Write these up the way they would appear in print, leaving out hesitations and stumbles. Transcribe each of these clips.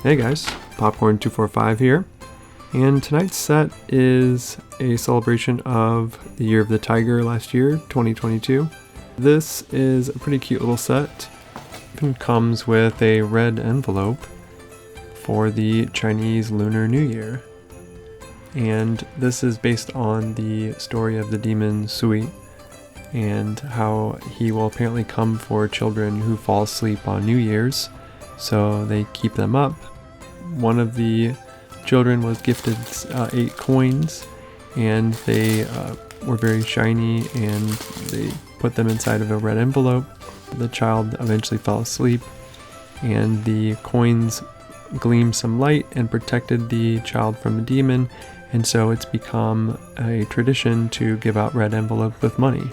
Hey guys, Popcorn245 here, and tonight's set is a celebration of the Year of the Tiger last year, 2022. This is a pretty cute little set. It comes with a red envelope for the Chinese Lunar New Year. And this is based on the story of the demon Sui and how he will apparently come for children who fall asleep on New Year's, so they keep them up. One of the children was gifted 8 coins, and they were very shiny, and they put them inside of a red envelope. The child eventually fell asleep, and the coins gleamed some light and protected the child from the demon, and so it's become a tradition to give out red envelopes with money.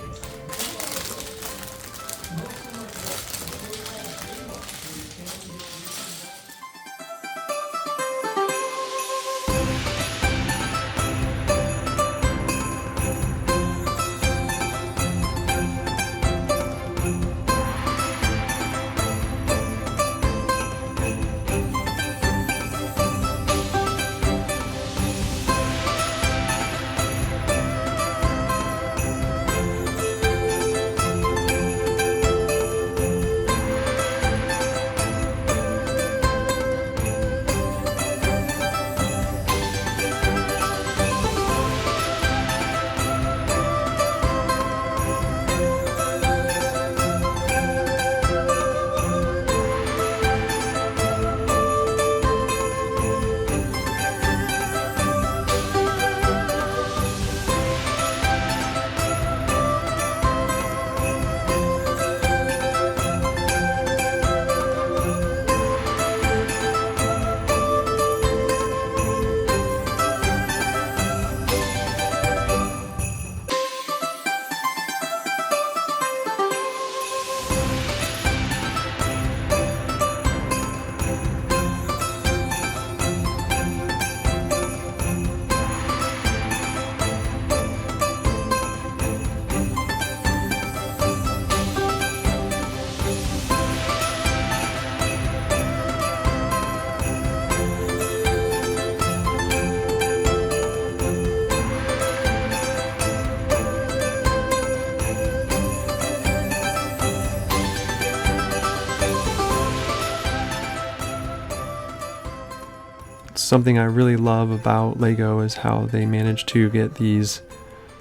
Something I really love about Lego is how they manage to get these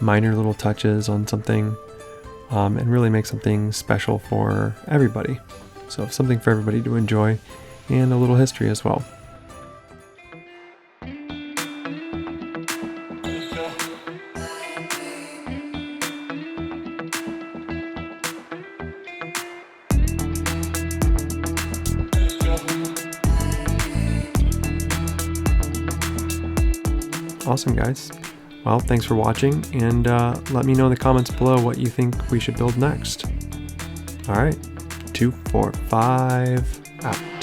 minor little touches on something and really make something special for everybody. So something for everybody to enjoy, and a little history as well. Awesome, guys. Well, thanks for watching, and let me know in the comments below what you think we should build next. All right, 2, 4, 5, out.